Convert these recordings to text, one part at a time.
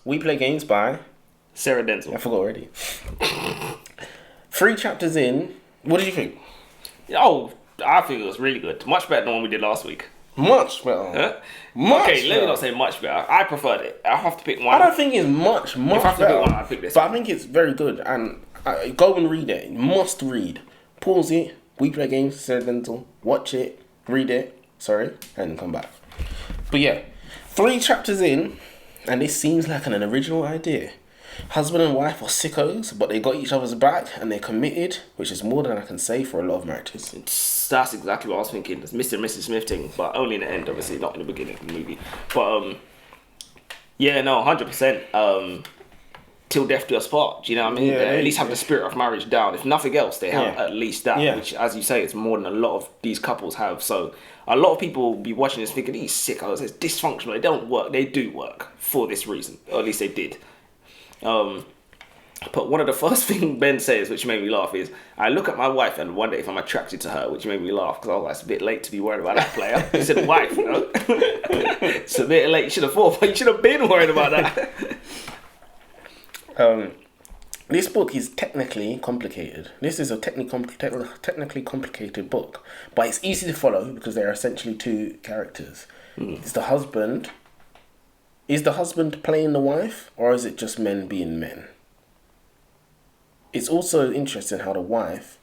We Play Games by Sarah Denzil. I forgot already. 3 chapters in. What did you think? Oh, I think it was really good. Much better than what we did last week. Much better. Huh? Much okay, let me better. not say much better. I preferred it. I have to pick one. I don't think it's much If I have to better. pick one, I'd pick this. But I think it's very good. And go and read it. Must read. Pause it. We Play Games, Sarah Denzil. Watch it. Read it. Sorry. And come back. But yeah. 3 chapters in. And this seems like an original idea. Husband and wife are sickos, but they got each other's back and they're committed, which is more than I can say for a lot of marriages. That's exactly what I was thinking. It's Mr. and Mrs. Smith thing, but only in the end, obviously, not in the beginning of the movie. But, yeah, no, 100%. Till death do us part, do you know what I mean? Yeah, They at least have the spirit of marriage down. If nothing else, they have at least that, which, as you say, is more than a lot of these couples have. So, a lot of people will be watching this thinking, these sickos, it's dysfunctional, they don't work. They do work for this reason, or at least they did. But one of the first things Ben says, which made me laugh, is I look at my wife and wonder if I'm attracted to her, which made me laugh because I was like, it's a bit late to be worried about that player. He said wife, you know. It's a bit late. You should have thought, but you should have been worried about that. This book is technically complicated. This is a technically complicated book, but it's easy to follow because there are essentially 2 characters. It's the husband. Is the husband playing the wife, or is it just men being men? It's also interesting how the wife,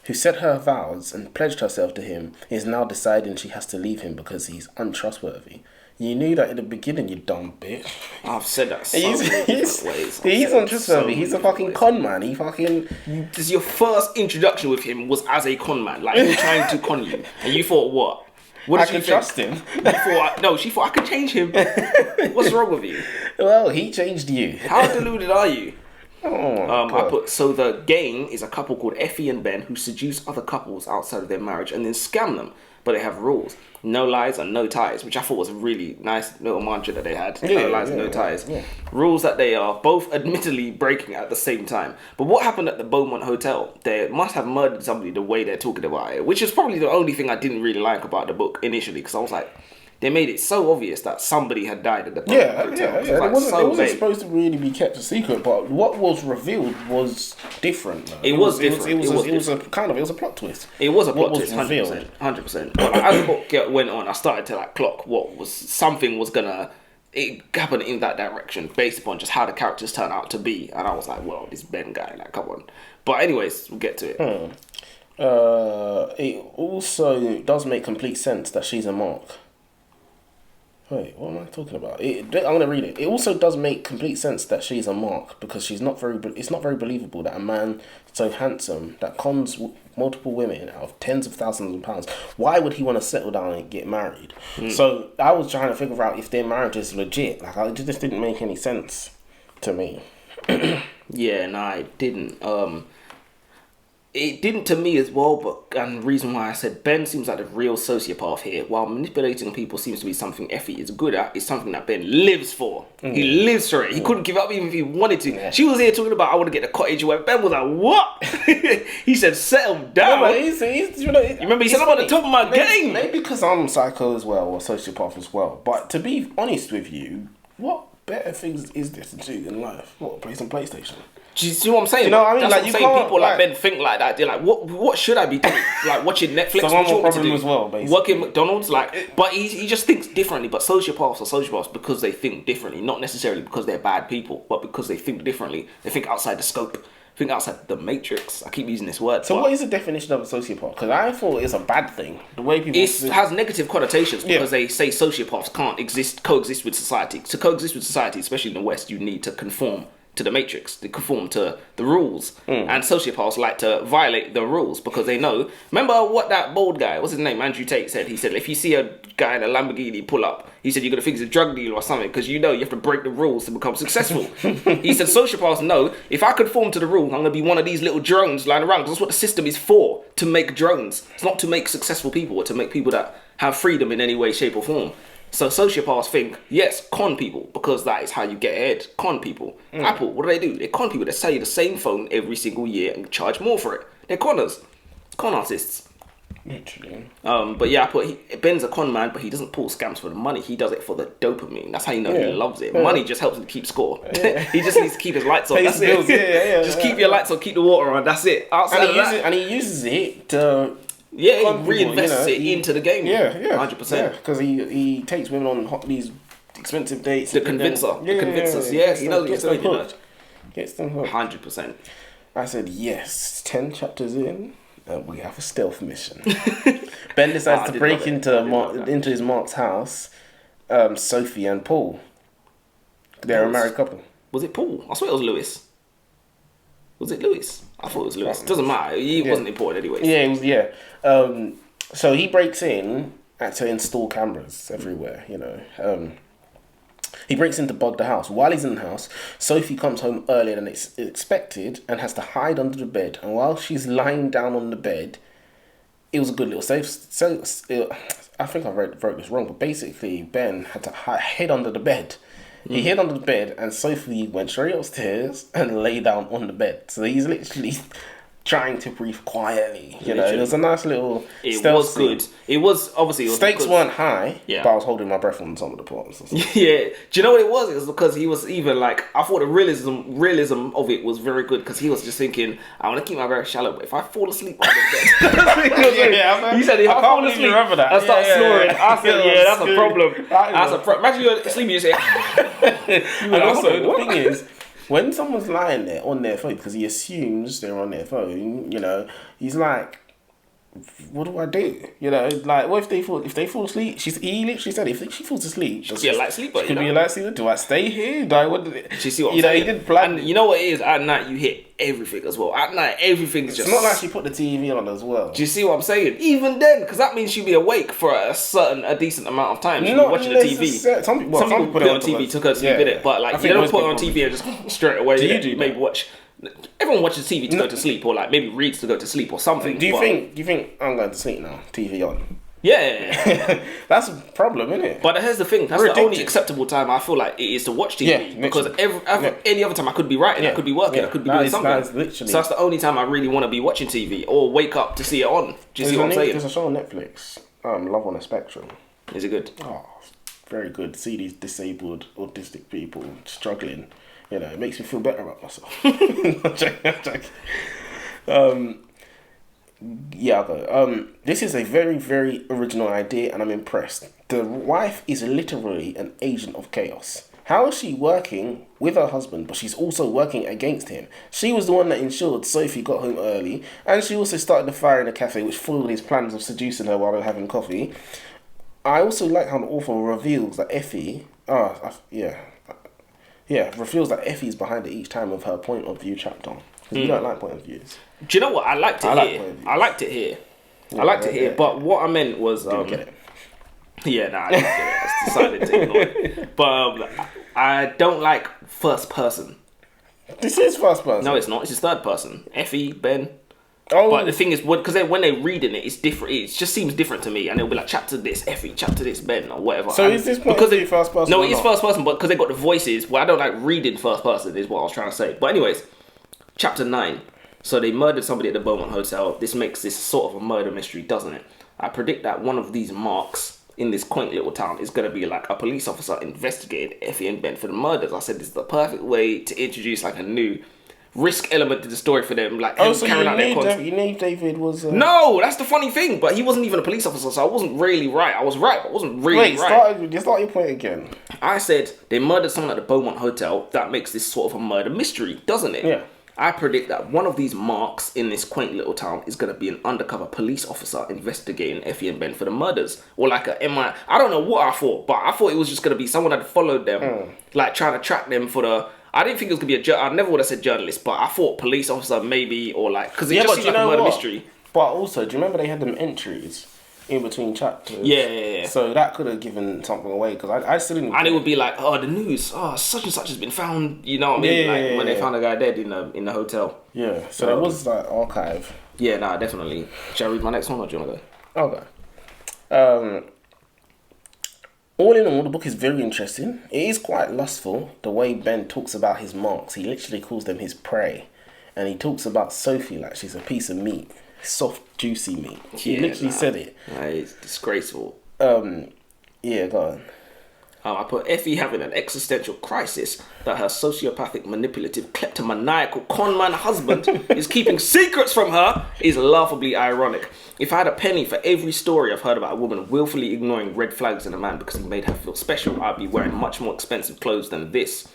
who said her vows and pledged herself to him, is now deciding she has to leave him because he's untrustworthy. You knew that in the beginning, you dumb bitch. I've said that so many different ways. He's untrustworthy. He's a fucking con man. He fucking... This your first introduction with him was as a con man. Like, him trying to con you. And you thought, what? What did I can trust him. She thought I could change him. What's wrong with you? Well, he changed you. How deluded are you? Oh, So the gang is a couple called Effie and Ben who seduce other couples outside of their marriage and then scam them. But they have rules. No lies and no ties, which I thought was a really nice little mantra that they had. No lies and no ties. Yeah. Rules that they are both admittedly breaking at the same time. But what happened at the Beaumont Hotel? They must have murdered somebody the way they're talking about it, which is probably the only thing I didn't really like about the book initially, because I was like, they made it so obvious that somebody had died at the hotel. It wasn't supposed to really be kept a secret, but what was revealed was different. Though. It was different. It was a plot twist. It was a plot twist, revealed. 100%. But as the book went on, I started to clock something was gonna happen in that direction based upon just how the characters turn out to be, and I was like, well, this Ben guy, come on. But anyways, we'll get to it. It also does make complete sense that she's a mark. Wait, what am I talking about? I'm going to read it. It also does make complete sense that she's a mark because it's not very believable that a man so handsome that cons multiple women out of tens of thousands of pounds, why would he want to settle down and get married? So I was trying to figure out if their marriage is legit. It just didn't make any sense to me. Yeah, no, it didn't. It didn't to me as well, and the reason why I said Ben seems like the real sociopath here, while manipulating people seems to be something Effie is good at, it's something that Ben lives for. He lives for it. He couldn't give up even if he wanted to. Yeah. She was here talking about, I want to get the cottage, where Ben was like, what? He said, settle down. No, you remember he said, I'm on the top of my game. Maybe because I'm psycho as well, or sociopath as well. But to be honest with you, what better things is there to do in life? What, play some PlayStation? Do you see what I'm saying? You know what I mean? That's what I'm saying. People like Ben think like that. They're like, what should I be doing? Like watching Netflix. So one more problem as well, basically. Working McDonald's, but he just thinks differently. But sociopaths are sociopaths because they think differently, not necessarily because they're bad people, but because they think differently. They think outside the scope. Think outside the matrix. I keep using this word. So what is the definition of a sociopath? Because I thought it's a bad thing. The way people... It has negative connotations because they say sociopaths can't coexist with society. To coexist with society, especially in the West, you need to conform to the matrix, they conform to the rules. And sociopaths like to violate the rules because they know. Remember what that bald guy, what's his name, Andrew Tate said? He said, if you see a guy in a Lamborghini pull up, he said, you're going to think he's a drug dealer or something because you know you have to break the rules to become successful. He said, sociopaths know, if I conform to the rules, I'm going to be one of these little drones lying around because that's what the system is for, to make drones. It's not to make successful people or to make people that have freedom in any way, shape or form. So sociopaths think, yes, con people, because that is how you get ahead. Con people. Apple, what do? They con people. They sell you the same phone every single year and charge more for it. They're conners. Con artists. Literally. But yeah, Ben's a con man, but he doesn't pull scams for the money. He does it for the dopamine. That's how you know he loves it. Money just helps him keep score. He just needs to keep his lights on. That's it. Just keep your lights on, keep the water on. That's it. Outside of that, and he uses it to he reinvests it into the game. 100%. Because he takes women on these expensive dates. The convincer. Yes, he knows what he's doing. Gets them hooked. 100%. I said yes. 10 chapters in. We have a stealth mission. Ben decides to break into his Mark's house. Sophie and Paul. They're a married couple. Was it Paul? I swear it was Lewis. Was it Lewis? I thought it was Lewis. Doesn't matter. He wasn't important anyway. Yeah, it was. Yeah. So he breaks in to install cameras everywhere. He breaks in to bug the house. While he's in the house, Sophie comes home earlier than expected and has to hide under the bed. And while she's lying down on the bed, it was a good little safe. I think I wrote this wrong, but basically Ben had to hide under the bed. He hid under the bed, and Sophie went straight upstairs and lay down on the bed. So he's literally trying to breathe quietly. It was a nice little stealth was scene. Good. It was obviously stakes weren't high, yeah, but I was holding my breath on some of the parts. Yeah. Do you know what it was? It was because he was even like, I thought the realism of it was very good, because he was just thinking, I want to keep my very shallow, but if I fall asleep on the bed, he said, if I fall asleep and start snoring, I said, that's a problem. Imagine you're sleeping, you say, and also the thing is, when someone's lying there on their phone, because he assumes they're on their phone, he's like, what do I do? Like, what if they fall asleep? He literally said, if she falls asleep, she could be a light sleeper. She could be a light sleeper. Do I stay here? Do I what? She see what I'm saying? He didn't plan. And you know what it is? At night, you hit everything as well. At night, everything's just. It's not like she put the TV on as well. Do you see what I'm saying? Even then, because that means she'll be awake for a decent amount of time. She'll be watching the TV. Some people put it on TV, took her to sleep in it, but like, you don't put it on TV and just straight away. Do you maybe watch? Everyone watches TV to go to sleep, or like maybe reads to go to sleep or something. Do you think I'm going to sleep now? TV on. Yeah. That's a problem, isn't it? But here's the thing. That's the only acceptable time I feel like it is to watch TV. Yeah, because any other time I could be writing, I could be working, I could be doing something. So that's the only time I really want to be watching TV or wake up to see it on. Do you see what I'm saying? There's a show on Netflix, Love on a Spectrum. Is it good? Oh, very good. See these disabled, autistic people struggling. It makes me feel better about myself. I'm joking. I'll go. This is a very, very original idea, and I'm impressed. The wife is literally an agent of chaos. How is she working with her husband, but she's also working against him? She was the one that ensured Sophie got home early, and she also started the fire in the cafe, which foiled his plans of seducing her while they were having coffee. I also like how the author reveals that Effie... reveals that Effie's behind it each time with her point of view chapter. Because you don't like point of views. Do you know what? I liked it here. But what I meant was... Didn't get it. Yeah, I didn't get it. I decided to ignore it. But I don't like first person. This is first person. No, it's not. It's third person. Effie, Ben... Oh. But the thing is, because when they're reading it, it's different. It just seems different to me, and it'll be like chapter this Effie, chapter this Ben, or whatever. So is this point of first person? No, it is first person, but because they got the voices. Well, I don't like reading first person. Is what I was trying to say. But anyways, chapter 9. So they murdered somebody at the Beaumont Hotel. This makes this sort of a murder mystery, doesn't it? I predict that one of these marks in this quaint little town is going to be like a police officer investigating Effie and Ben for the murders. I said this is the perfect way to introduce like a new risk element to the story for them, like so carrying out their you knew David was... No, that's the funny thing, but he wasn't even a police officer, so I wasn't really right. I was right, but I wasn't really right. Start your point again. I said they murdered someone at the Beaumont Hotel. That makes this sort of a murder mystery, doesn't it? Yeah. I predict that one of these marks in this quaint little town is going to be an undercover police officer investigating Effie and Ben for the murders. Or like I don't know what I thought, but I thought it was just going to be someone that followed them, like trying to track them for the... I didn't think it was going to be I never would have said journalist, but I thought police officer maybe, or like... Because it just seemed like a murder mystery. But also, do you remember they had them entries in between chapters? Yeah. So that could have given something away, because I still didn't... And it would be like, the news, such and such has been found, you know what I mean? When they found a guy dead in the hotel. Yeah, so there was that archive. Yeah, definitely. Shall I read my next one, or do you want to go? Okay. All in all, the book is very interesting. It is quite lustful, the way Ben talks about his marks. He literally calls them his prey. And he talks about Sophie like she's a piece of meat. soft, juicy meat. He literally said it. It's disgraceful. Yeah, go on. I put Effie having an existential crisis that her sociopathic, manipulative, kleptomaniacal conman husband is keeping secrets from her is laughably ironic. If I had a penny for every story I've heard about a woman willfully ignoring red flags in a man because he made her feel special, I'd be wearing much more expensive clothes than this.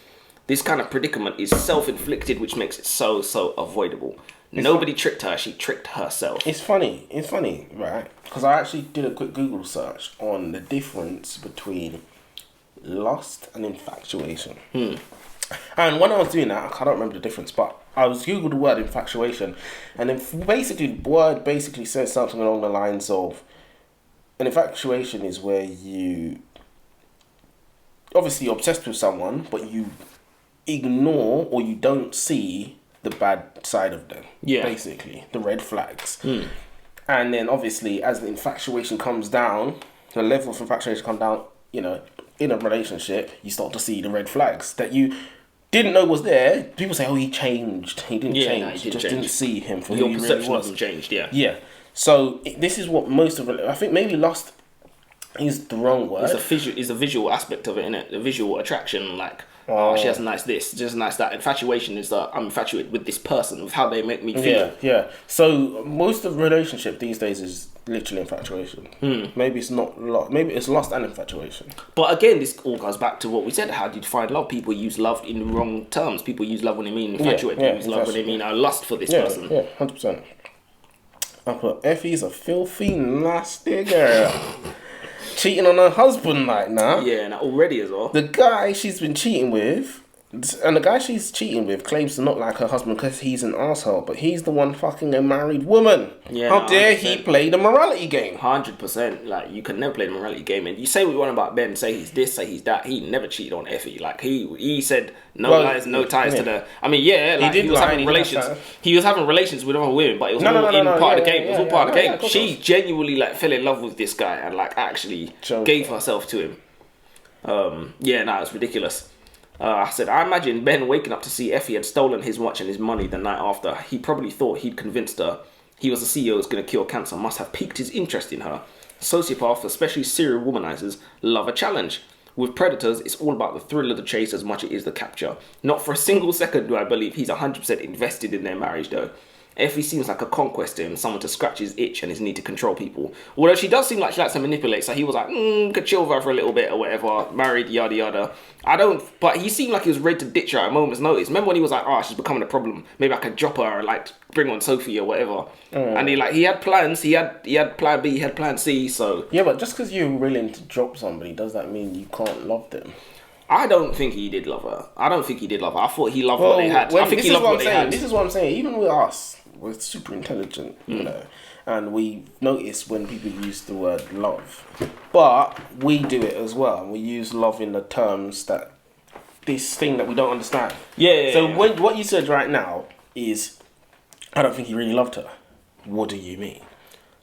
This kind of predicament is self-inflicted, which makes it so avoidable. Nobody tricked her, she tricked herself. It's funny, right? Because I actually did a quick Google search on the difference between lust and infatuation. And when I was doing that, I don't remember the difference, but I was Googled the word infatuation, and then basically the word basically says something along the lines of an infatuation is where you obviously you're obsessed with someone, but you ignore or you don't see the bad side of them. Yeah. Basically, the red flags. And then obviously as the infatuation comes down, the level of infatuation comes down, you know, in a relationship, you start to see the red flags that you didn't know was there. People say, oh, he changed. He didn't change. No, you just didn't see him for who he really was. Changed, yeah. Yeah. So this is what most of it, I think maybe lust is the wrong word. It's a visual aspect of it, innit? The visual attraction, like, oh, she has nice this, just nice that. Infatuation is that I'm infatuated with this person, with how they make me feel. Yeah. So most of relationship these days is literally infatuation. Maybe it's not lust. Maybe it's lust and infatuation. But again, this all goes back to what we said. How do you define love? People use love in the wrong terms. People use love when they mean infatuated. People use love when they mean I lust for this person. Yeah, 100%. I put Effie's a filthy, nasty girl. Cheating on her husband like now. Yeah, and already as well. The guy she's been cheating with, and the guy she's cheating with claims to not like her husband because he's an asshole, but he's the one fucking a married woman. Yeah, how dare he play the morality game? 100%. Like, you can never play the morality game. And you say what you want about Ben, say he's this, say he's that. He never cheated on Effie. Like, he said no ties to the. I mean, yeah, like he was having relations. He was having relations with other women, but it was all part of the game. It was all part of the game. She genuinely like fell in love with this guy and like actually gave herself to him. It's ridiculous. I said, I imagine Ben waking up to see Effie had stolen his watch and his money the night after. He probably thought he'd convinced her he was the CEO who was going to cure cancer, must have piqued his interest in her. Sociopaths, especially serial womanizers, love a challenge. With predators, it's all about the thrill of the chase as much as it is the capture. Not for a single second do I believe he's 100% invested in their marriage though. Effie seems like a conquest to him, someone to scratch his itch and his need to control people. Although she does seem like she likes to manipulate, so he was like, could chill with her for a little bit or whatever, married, yada yada. But he seemed like he was ready to ditch her at a moment's notice. Remember when he was like, she's becoming a problem, maybe I could drop her or like bring on Sophie or whatever. And he had plans, he had plan B, he had plan C, so. Yeah, but just because you're willing to drop somebody, does that mean you can't love them? I don't think he did love her. I thought he loved what they had. I think he loved what they had. This is what I'm saying. Even with us, we're super intelligent, you know, and we notice when people use the word love, but we do it as well. We use love in the terms that this thing that we don't understand. What you said right now is, I don't think he really loved her. What do you mean?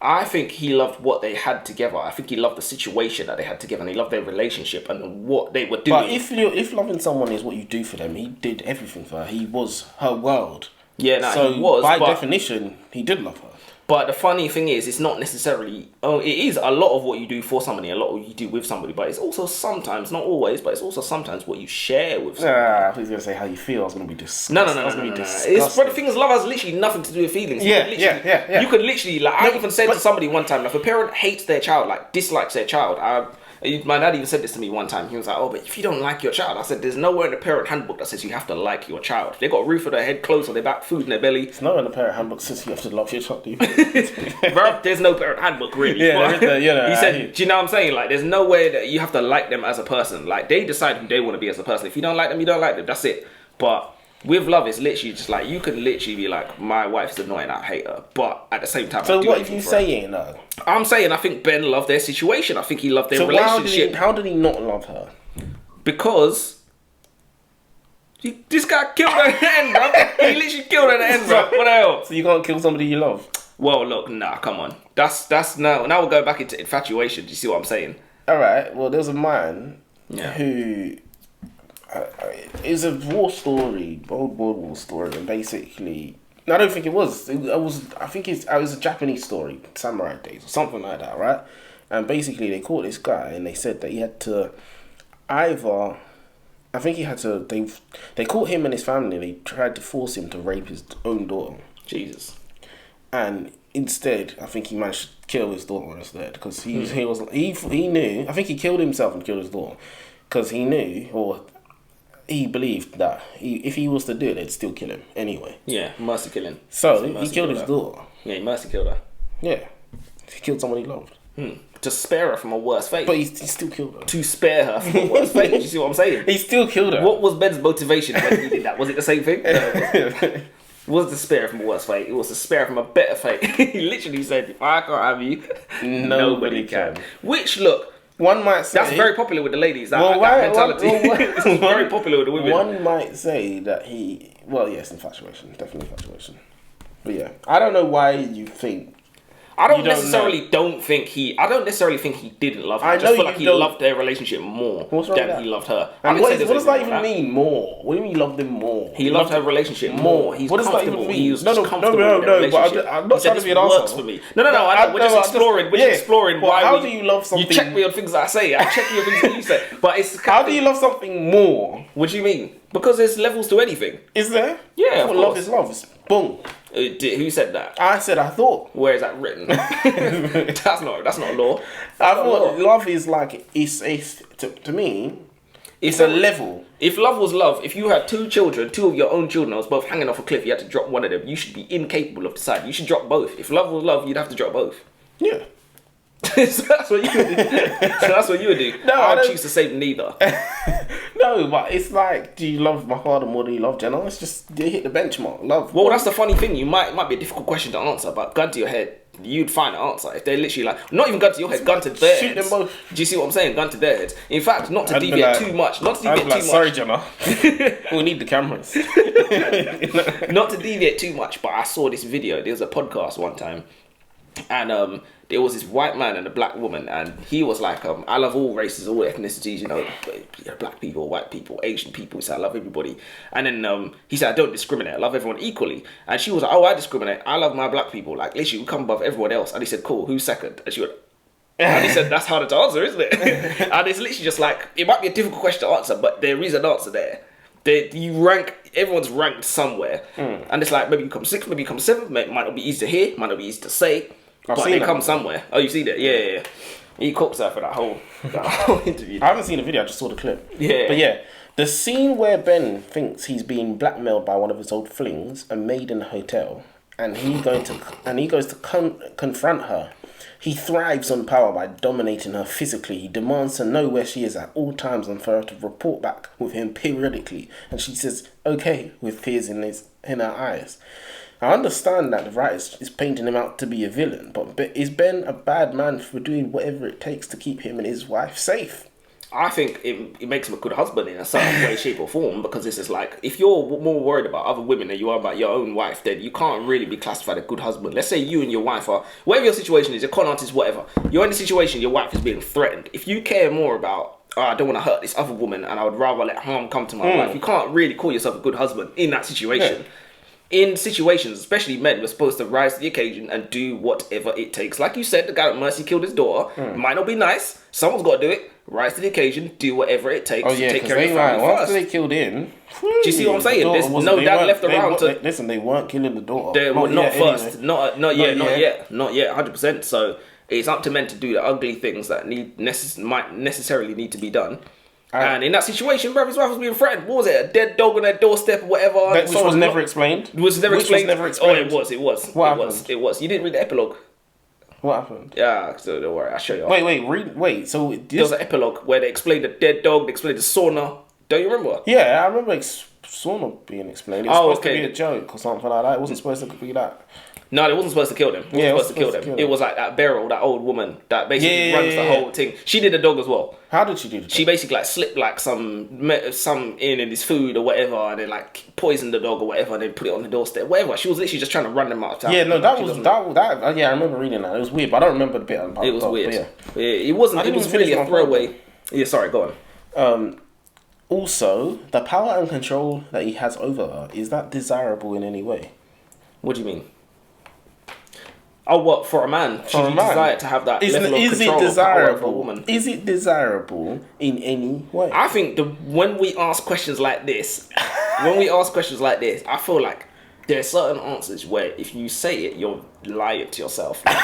I think he loved what they had together. I think he loved the situation that they had together, and he loved their relationship and what they were doing. But if loving someone is what you do for them, he did everything for her. He was her world. Yeah, so he was. By definition, he did love her. But the funny thing is, it's not necessarily. It is a lot of what you do for somebody, a lot of what you do with somebody. But it's also sometimes, not always, but it's also sometimes what you share with somebody. I was going to say how you feel. I was going to be disgusting. No. But the thing is, love has literally nothing to do with feelings. Yeah. You could literally, like, I even said to somebody one time, like, if a parent hates their child, like dislikes their child, my dad even said this to me one time. He was like, but if you don't like your child, I said, there's nowhere in the parent handbook that says you have to like your child. If they got a roof over their head, clothes on their back, food in their belly. It's nowhere in the parent handbook that says you have to love your child, do you? Bro, there's no parent handbook, really. He said, do you know what I'm saying? Like, there's no way that you have to like them as a person. Like, they decide who they want to be as a person. If you don't like them, you don't like them. That's it. But with love, it's literally just like, you can literally be like, my wife's annoying, I hate her. But at the same time, so what are you saying though? I'm saying I think Ben loved their situation. I think he loved their relationship. How did he not love her? Because this guy killed her at the end, bro. He literally killed her at the end, bro. What else? So you can't kill somebody you love? Well, look, come on. That's now we're going back into infatuation. Do you see what I'm saying? Alright, well, there's a man who... it's a war story, World War story, and basically I don't think it was. I think it was a Japanese story, Samurai Days or something like that, right? And basically, they caught this guy, and they said that he had to either. I think he had to. They caught him and his family. They tried to force him to rape his own daughter. Jesus. And instead, I think he managed to kill his daughter instead, because he knew. I think he killed himself and killed his daughter because he knew, or he believed that if he was to do it, they'd still kill him anyway. Yeah, mercy killing. So he killed his daughter. Yeah, he mercy killed her. Yeah, he killed someone he loved. To spare her from a worse fate. But he still killed her. To spare her from a worse fate. Do you see what I'm saying? He still killed her. What was Ben's motivation when he did that? Was it the same thing? No, it was to spare her from a worse fate. It was to spare her from a better fate. He literally said, if I can't have you, nobody can. Which, look, one might say... That's very popular with the ladies, that mentality. It's very popular with the women. One might say that he... Well, yes, infatuation. Definitely infatuation. But yeah, I don't know why you think... I don't necessarily think he didn't love her. I just feel like he loved their relationship more than he loved her. And what does that even mean, more? What do you mean he loved them more? He loved her relationship more. He's comfortable. He was comfortable with the relationship. I'm not trying to be an works for me. No. We're just exploring. We're just exploring why. How do you love something? You check me on things that I say. I check you on things that you say. But it's how do you love something more? What do you mean? Because there's levels to anything. Is there? Yeah. Love is love. It's boom. Who said that? I said I thought. Where is that written? That's not law. I thought love is like it's to me. It's a level. If love was love, if you had two children, two of your own children, was both hanging off a cliff, you had to drop one of them. You should be incapable of deciding. You should drop both. If love was love, you'd have to drop both. Yeah. So that's what you would do. No, I'd choose to save neither. No, but it's like, do you love my father more than you love Jenna? It's just, you hit the benchmark. Love. Well, that's the funny thing. It might be a difficult question to answer, but gun to your head, you'd find an answer. If they're literally like, not even gun to your head, gun to their shoot heads. Them both. Do you see what I'm saying? Gun to their heads. In fact, not to deviate too much. Sorry, Jenna. We need the cameras. Not to deviate too much, but I saw this video. There was a podcast one time, and there was this white man and a black woman, and he was like, I love all races, all ethnicities, you know, black people, white people, Asian people. He said, I love everybody. And then he said, I don't discriminate. I love everyone equally. And she was like, oh, I discriminate. I love my black people. Like, literally, we come above everyone else. And he said, cool, who's second? And she went, and he said, that's harder to answer, isn't it? And it's literally just like, it might be a difficult question to answer, but there is an answer there. Everyone's ranked somewhere. And it's like, maybe you come sixth, maybe you come seventh. Might not be easy to hear, might not be easy to say. But they come somewhere. Oh, you see that? Yeah. He cooks her for that whole interview. I haven't seen the video, I just saw the clip. Yeah. But yeah, the scene where Ben thinks he's being blackmailed by one of his old flings, a maid in a hotel, and he goes to confront her. He thrives on power by dominating her physically. He demands to know where she is at all times and for her to report back with him periodically. And she says, okay, with tears in her eyes. I understand that the writer is painting him out to be a villain, but is Ben a bad man for doing whatever it takes to keep him and his wife safe? I think it makes him a good husband in a certain way, shape or form, because this is like, if you're more worried about other women than you are about your own wife, then you can't really be classified a good husband. Let's say you and your wife are, whatever your situation is, you're con artist, whatever, you're in a situation your wife is being threatened. If you care more about, I don't want to hurt this other woman and I would rather let harm come to my wife, you can't really call yourself a good husband in that situation. Yeah. In situations, especially men, we're supposed to rise to the occasion and do whatever it takes. Like you said, the guy that mercy killed his daughter. It might not be nice. Someone's got to do it. Rise to the occasion, do whatever it takes to take care of your family first. Once they killed him... Do you see what I'm saying? There's no dad left around to... Listen, they weren't killing the daughter. They were not first. Anyway. Not yet, 100%. So it's up to men to do the ugly things that might necessarily need to be done. And in that situation, bro, his wife was being threatened. What was it? A dead dog on their doorstep or whatever? Which was never explained? Was never explained? Oh, it was. What happened? It was. You didn't read the epilogue. What happened? Yeah, so don't worry, I'll show you. Wait, so... There was an epilogue where they explained the dead dog, they explained the sauna. Don't you remember? Yeah, I remember sauna being explained. It was supposed to be a joke or something like that. It wasn't supposed to be that. No, they wasn't supposed to kill them. It wasn't supposed to kill them. It was like that Beryl, that old woman that basically runs the whole thing. She did the dog as well. How did she do the dog? She basically like slipped like some in his food or whatever, and then like poisoned the dog or whatever, and then put it on the doorstep. Whatever. She was literally just trying to run them out of town. Yeah, no, that. Yeah, I remember reading that. It was weird, but I don't remember the bit about it. Was weird. Yeah, it wasn't. It was really a throwaway. Yeah, sorry. Go on. Also, the power and control that he has over her, is that desirable in any way? What do you mean? Oh, what, for a man? Should you desire to have that level of control or power over a woman? Is it desirable in any way? I think when we ask questions like this, I feel like there are certain answers where if you say it, you're lying to yourself. You're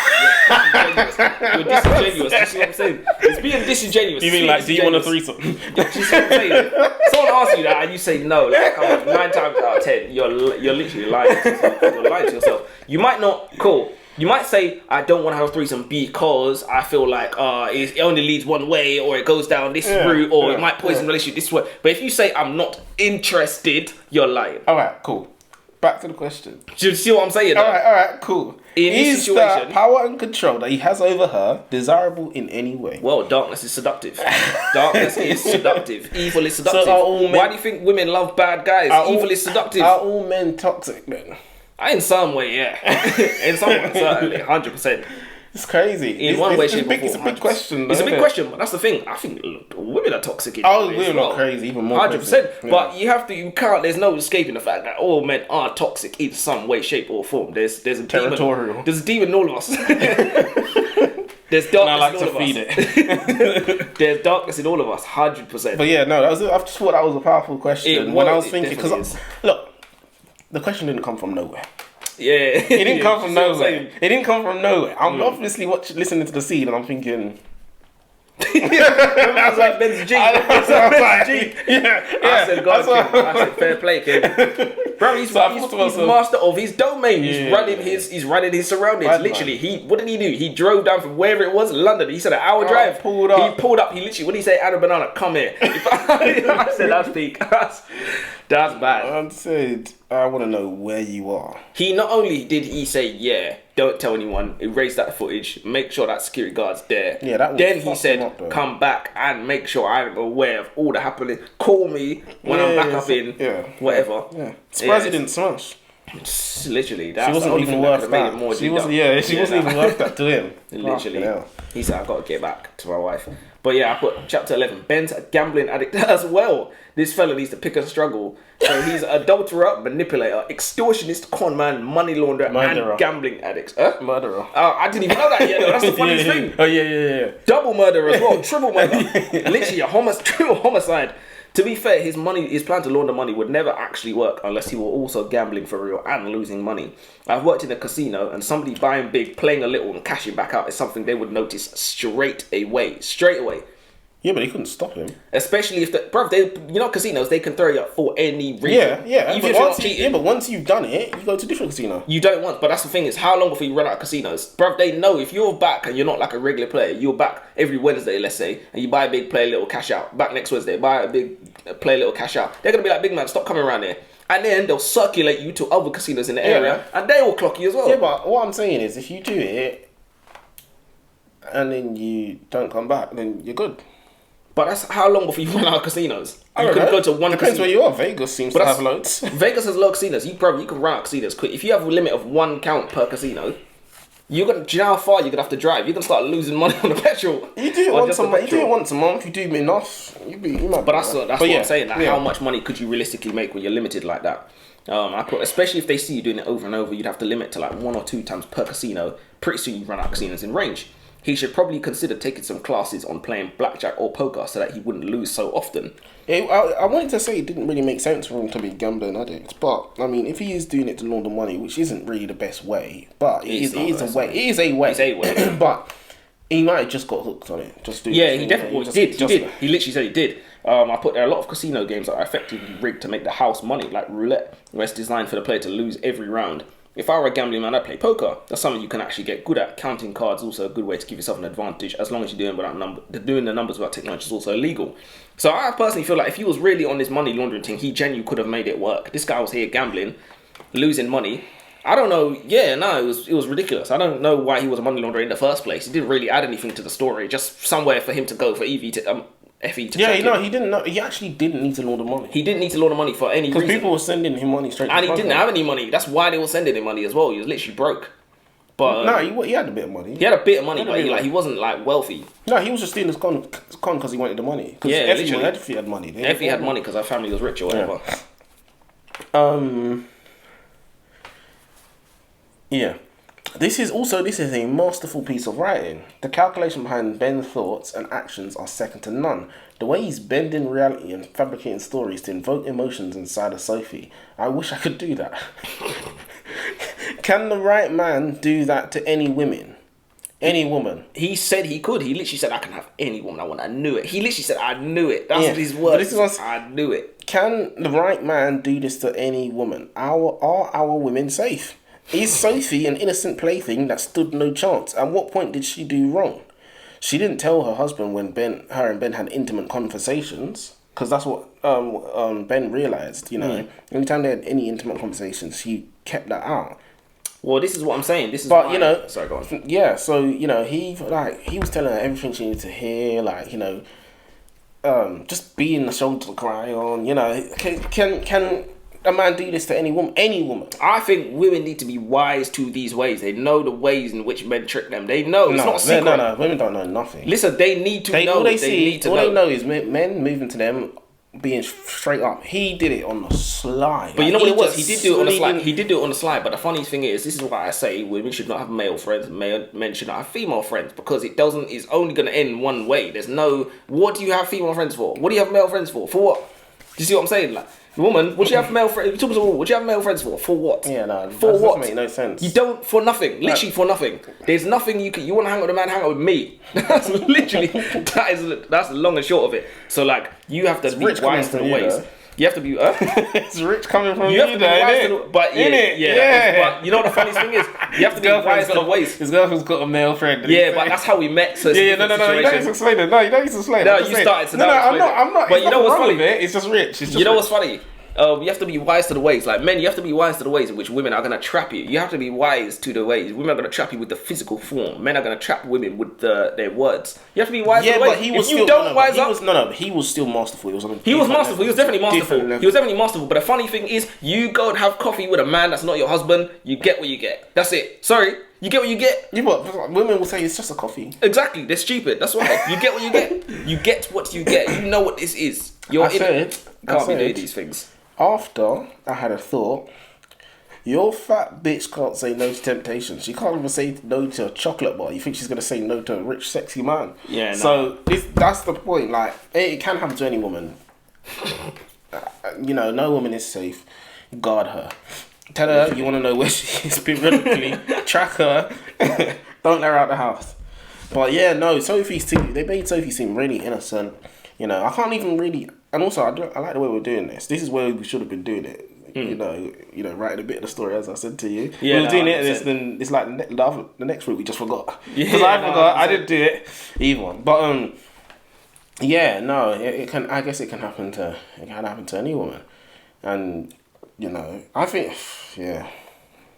disingenuous. You see what I'm saying? It's being disingenuous. You mean like, do you want a threesome? Do you see what I'm saying? Someone asks you that and you say no, like 9 times out of 10, you're literally lying to yourself. You're lying to yourself. You might not, cool. You might say, I don't want to have a threesome because I feel like it only leads one way, or it goes down this route, or it might poison the relationship this way. But if you say, I'm not interested, you're lying. Alright, cool. Back to the question. Do you see what I'm saying? Alright, cool. Is the power and control that he has over her desirable in any way? Well, darkness is seductive. Darkness is seductive. Evil is seductive. So are all men, why do you think women love bad guys? Evil is seductive. Are all men toxic then? In some way, yeah. In some way, certainly. 100%. It's crazy. In one way, shape, or form. It's a big question. It's a big question, but that's the thing. I think women are toxic. Women are crazy, even more. 100%. Yeah. But you can't. There's no escaping the fact that all men are toxic in some way, shape, or form. There's a territorial. Demon. There's a demon in all of us. There's darkness in all of us. There's darkness in all of us. 100%. But yeah, no, I just thought that was a powerful question when I was thinking, because look, the question didn't come from nowhere. Yeah, it didn't come from nowhere. It didn't come from nowhere. I'm obviously listening to the seed, and I'm thinking. I was like Denzil. I said, God, I said, fair play, kid. Bro, he's master of his domain. He's running his surroundings. Literally, what did he do? He drove down from wherever it was, London. He said an hour drive. He pulled up. He literally, what did he say? Anna Banana, come here. I said, that's peak. That's bad. I said, I want to know where you are. He not only did he say, yeah, don't tell anyone, erase that footage, make sure that security guard's there. Yeah, that then he said, come back and make sure I'm aware of all the happening. Call me when I'm back up in whatever. Yeah. Surprised he didn't smash. Literally, that's she wasn't even worth that. She wasn't even worth that to him. Literally, he said, I've got to get back to my wife. But yeah, I put chapter 11. Ben's a gambling addict as well. This fella needs to pick and struggle. So he's an adulterer, manipulator, extortionist, con man, money launderer, and gambling addict. Murderer. I didn't even know that yet. That's the funniest thing. Oh yeah. Double murder as well. Triple murder. Literally triple homicide. To be fair, his plan to launder money would never actually work unless he were also gambling for real and losing money. I've worked in a casino, and somebody buying big, playing a little, and cashing back out is something they would notice straight away. Yeah, but he couldn't stop him. Especially if casinos, they can throw you up for any reason. Yeah. Even if you're not cheating. But once you've done it, you go to a different casino. You don't want, but that's the thing, is how long before you run out of casinos? Bruv, they know if you're back and you're not like a regular player, you're back every Wednesday, let's say, and you buy a big, play a little, cash out. Back next Wednesday, buy a big, play a little, cash out. They're going to be like, big man, stop coming around here. And then they'll circulate you to other casinos in the area, and they will clock you as well. Yeah, but what I'm saying is, if you do it, and then you don't come back, then you're good. But that's how long before you run out of casinos? You could go to one Depends where you are. Vegas seems to have loads. Vegas has low casinos. You can run out of casinos quick. If you have a limit of 1 count per casino, do you know how far you're going to have to drive? You're going to start losing money on the petrol. You do it once a month. You do it enough. You might. But that's what I'm saying. Like, how much money could you realistically make when you're limited like that? Especially if they see you doing it over and over, you'd have to limit to like 1 or 2 times per casino. Pretty soon you run out of casinos in range. He should probably consider taking some classes on playing blackjack or poker so that he wouldn't lose so often. I wanted to say it didn't really make sense for him to be a gambling addict, but I mean, if he is doing it to launder money, which isn't really the best way, but it is a way. It is a way. But he might have just got hooked on it. He definitely did. He literally said he did. I put there a lot of casino games that are effectively rigged to make the house money, like roulette, where it's designed for the player to lose every round. If I were a gambling man, I'd play poker. That's something you can actually get good at. Counting cards is also a good way to give yourself an advantage, as long as you're doing the numbers without technology is also illegal. So I personally feel like if he was really on this money laundering thing, he genuinely could have made it work. This guy was here gambling, losing money. I don't know. Yeah, no, it was ridiculous. I don't know why he was a money launderer in the first place. He didn't really add anything to the story. Just somewhere for him to go for FE to he didn't know. He actually didn't need to launder money. He didn't need to launder money for any reason. Because people were sending him money straight. And he didn't have any money. That's why they were sending him money as well. He was literally broke. But he had a bit of money. He had a bit of money, but he wasn't like wealthy. No, he was just stealing his con because he wanted the money. Yeah, literally. Effie had money. Effie had money because her family was rich or whatever. Yeah. This is a masterful piece of writing. The calculation behind Ben's thoughts and actions are second to none. The way he's bending reality and fabricating stories to invoke emotions inside of Sophie. I wish I could do that. Can the right man do that to any women? Any woman? He said he could. He literally said, I can have any woman I want. I knew it. He literally said, I knew it. That's his words. I knew it. Can the right man do this to any woman? Are our women safe? Is Sophie an innocent plaything that stood no chance? At what point did she do wrong? She didn't tell her husband when her and Ben had intimate conversations, because that's what Ben realised, you know. Anytime they had any intimate conversations, she kept that out. Well, this is what I'm saying. But, you know... Sorry, go on. Yeah, so, you know, he was telling her everything she needed to hear, like, you know, just being the shoulder to cry on, you know. Can a man do this to any woman? Any woman? I think women need to be wise to these ways. They know the ways in which men trick them. They know. It's not a secret. No. Women don't know nothing. Listen, they need to know. All they know is men moving to them, being straight up. He did it on the slide. But you know what it was? He did do it on the slide. He did do it on the slide. But the funny thing is, this is why I say women should not have male friends. Men should not have female friends, because it's only going to end one way. There's no. What do you have female friends for? What do you have male friends for? For what? Do you see what I'm saying? Like, woman, what do you have male friends? What do you have male friends for? For what? Yeah, no. For what? Doesn't make no sense. You don't, for nothing. Literally for nothing. There's nothing you want to hang out with a man, hang out with me. That's literally that's the long and short of it. So like, you have to be wise to the ways. You have to be. It's rich coming from you. Have to be wise to the, but yeah. But you know what the funniest thing is? You have to be wise to the ways. His girlfriend's got a male friend. Yeah, but that's how we met. So no. You don't need to explain it. No, you don't need to explain it. No, you started to. No, I'm not. But you know what's funny? It's just rich. You know what's funny? You have to be wise to the ways. Like men, you have to be wise to the ways in which women are going to trap you. You have to be wise to the ways. Women are going to trap you with the physical form. Men are going to trap women with their words. You have to be wise to the ways. But he was he was still masterful. He was masterful. He was definitely masterful. He was definitely masterful. But the funny thing is, you go and have coffee with a man that's not your husband. You get what you get. That's it. Sorry. You get what you get. Yeah, but women will say it's just a coffee. Exactly. They're stupid. That's why. You get what you get. You get what you get. You know what this is. You can't be doing these things. After I had a thought, your fat bitch can't say no to temptation. She can't even say no to a chocolate bar. You think she's gonna say no to a rich, sexy man? Yeah. No. So that's the point. Like, it can happen to any woman. You know, no woman is safe. Guard her. Tell her you want to know where she is periodically. Track her. Don't let her out the house. But yeah, no. They made Sophie seem really innocent. You know, I can't even really. And also, I like the way we're doing this. This is where we should have been doing it. You know, writing a bit of the story, as I said to you. Yeah, we were doing it, and then it's like the next week we just forgot. Because I forgot. I didn't do it either. But yeah, no, it can. I guess it can happen to any woman, and you know, I think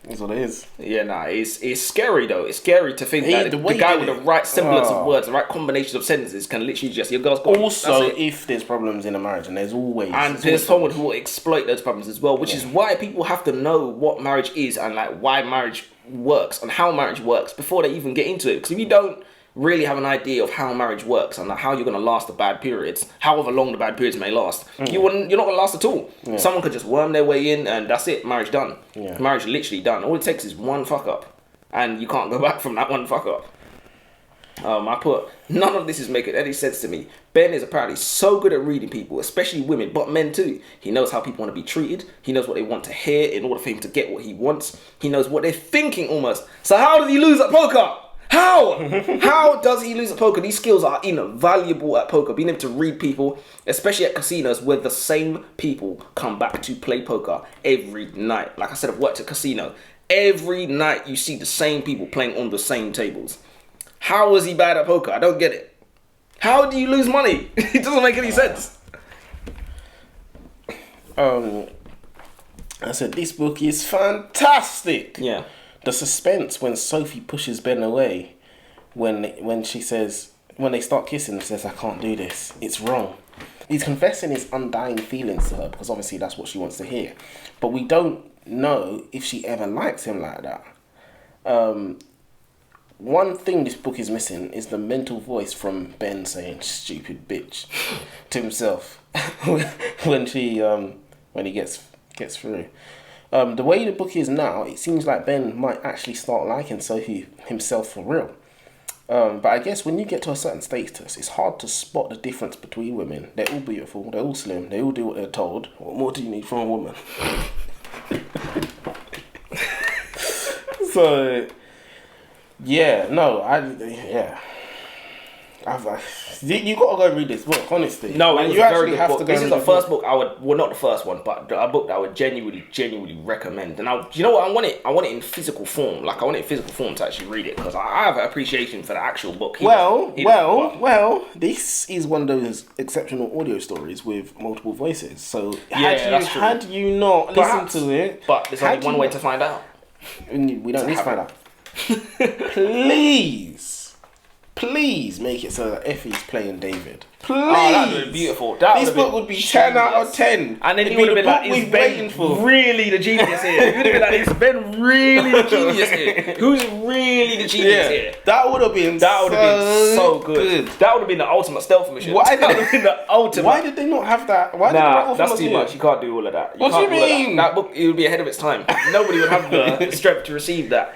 that's what it is. Yeah, nah, it's scary though. It's scary to think that the guy with the right semblance of words, the right combination of sentences can literally just, your girl's gone. Also, if there's problems in a marriage, and there's someone who will exploit those problems as well, which is why people have to know what marriage is and like why marriage works and how marriage works before they even get into it. Because if you don't really have an idea of how marriage works and how you're going to last the bad periods, however long the bad periods may last, you're not going to last at all. Yeah. Someone could just worm their way in and that's it, marriage done. Yeah. Marriage literally done. All it takes is one fuck up and you can't go back from that one fuck up. I put, none of this is making any sense to me. Ben is apparently so good at reading people, especially women, but men too. He knows how people want to be treated. He knows what they want to hear in order for him to get what he wants. He knows what they're thinking almost. So how does he lose at poker? How does he lose at poker? These skills are invaluable at poker. Being able to read people, especially at casinos where the same people come back to play poker every night. Like I said, I've worked at a casino. Every night you see the same people playing on the same tables. How is he bad at poker? I don't get it. How do you lose money? It doesn't make any sense. I said, this book is fantastic. Yeah. The suspense when Sophie pushes Ben away, when they start kissing and says, I can't do this, it's wrong. He's confessing his undying feelings to her because obviously that's what she wants to hear. But we don't know if she ever likes him like that. One thing this book is missing is the mental voice from Ben saying "stupid bitch" to himself when he gets through. The way the book is now, it seems like Ben might actually start liking Sophie himself for real. But I guess when you get to a certain status, it's hard to spot the difference between women. They're all beautiful, they're all slim, they all do what they're told. What more do you need from a woman? So, yeah, no, you gotta go read this book, honestly. No, like, it was you a actually very good have book. to go. This is the first book I would, well, not the first one, but a book that I would genuinely recommend. And you know what? I want it in physical form. Like, I want it in physical form to actually read it, because I have an appreciation for the actual book. Well, this is one of those exceptional audio stories with multiple voices. So had you not listened to it, but there's only one way to find out. We don't need to find out. Please make it so that Effie's playing David. Please. Oh, that would have been beautiful. This book would be 10 out of 10. And then you would have been like, is Ben really the genius here? You would have been like, is Ben really the genius here? Who's really the genius here? That would have been so good. That would have been the ultimate stealth mission. Why Why did they not have that? Why that's too much. You can't do all of that. What do you mean? That book, it would be ahead of its time. Nobody would have the strength to receive that.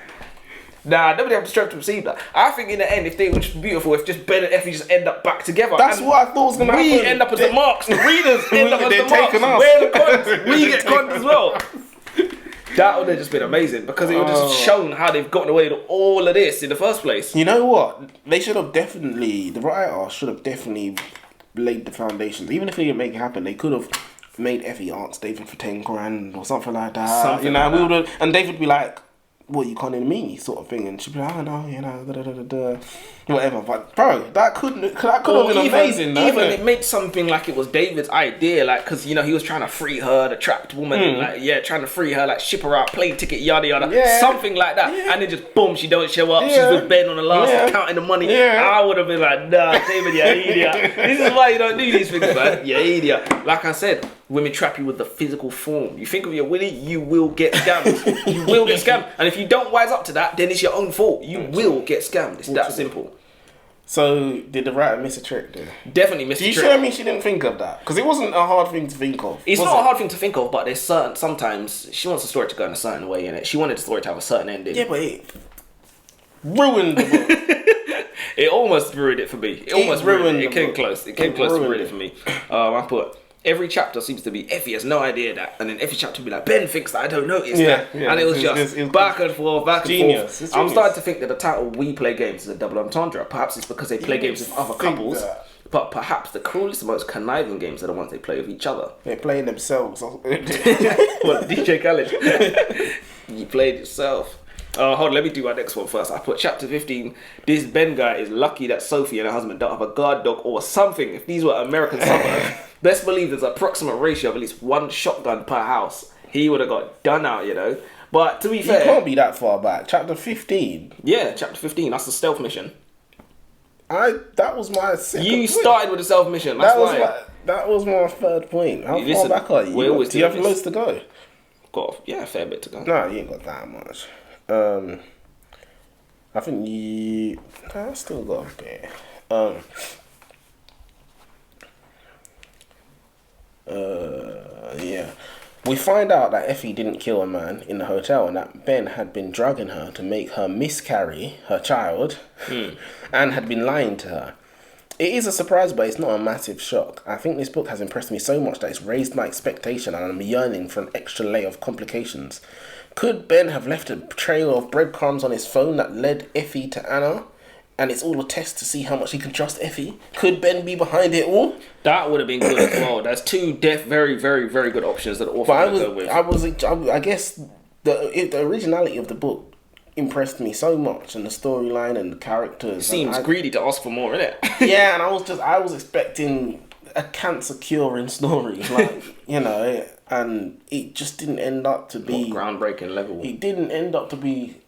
Nobody have the strength to receive that. I think in the end, if they were just beautiful, if just Ben and Effie just end up back together. That's what I thought was going to happen. We end up as the marks. The readers end up as the marks. We're the cons. We get cons as well. That would have just been amazing, because it would have just shown how they've gotten away with all of this in the first place. You know what? They should have definitely, the writer should have definitely laid the foundations. Even if they didn't make it happen, they could have made Effie ask David for 10 grand or something like that. And David would be like, what, you conning me, sort of thing, and she'd be like, oh no, you know, whatever. But bro, that could have been amazing. Even it made something like it was David's idea, like, because you know he was trying to free her, the trapped woman, trying to free her, like ship her out, plane ticket, yada yada, something like that. And then just boom, she don't show up. She's with Ben on the last, counting the money. I would have been like, nah, David, you idiot. This is why you don't do these things, man. You idiot. Like I said, women trap you with the physical form. You think of your Willie, you will get scammed. You will get scammed. And if you don't wise up to that, then it's your own fault. You will get scammed. It's that simple. So, did the writer miss a trick there? Definitely missed a trick. Do you sure me she didn't think of that? Because it wasn't a hard thing to think of. It's not a hard thing to think of, but there's sometimes she wants the story to go in a certain way, innit? She wanted the story to have a certain ending. Yeah, but it ruined the book. It almost ruined it for me. It almost ruined it. It came close. It came close to ruining it for me. I put... Every chapter seems to be Effie has no idea that, and then every chapter will be like Ben thinks that I don't notice that, and it was just back and forth, back and forth. I'm starting to think that the title "We Play Games" is a double entendre. Perhaps it's because they play games with other couples, but perhaps the cruelest, most conniving games are the ones they play with each other. They're playing themselves. What, DJ Khaled? You played yourself. Hold on, let me do my next one first. I put chapter 15. This Ben guy is lucky that Sophie and her husband don't have a guard dog or something. If these were American suburbs, best believe there's an approximate ratio of at least one shotgun per house. He would have got done out, you know. But to be fair... You can't be that far back. Chapter 15? Yeah, chapter 15. That's the stealth mission. That was my second point. Started with the stealth mission. That was my third point. How far back are you? Do you have loads to go? Got a fair bit to go. No, you ain't got that much. I think I still got a bit. Yeah. We find out that Effie didn't kill a man in the hotel and that Ben had been drugging her to make her miscarry her child and had been lying to her. It is a surprise, but it's not a massive shock. I think this book has impressed me so much that it's raised my expectation and I'm yearning for an extra layer of complications. Could Ben have left a trail of breadcrumbs on his phone that led Effie to Anna? And it's all a test to see how much he can trust Effie? Could Ben be behind it all? That would have been good as well. There's two very, very, very good options that the author would go with. I guess the originality of the book impressed me so much, and the storyline and the characters. Seems greedy to ask for more, innit? Yeah, and I was expecting a cancer curing story, like, you know, and it just didn't end up to be groundbreaking level. It didn't end up to be,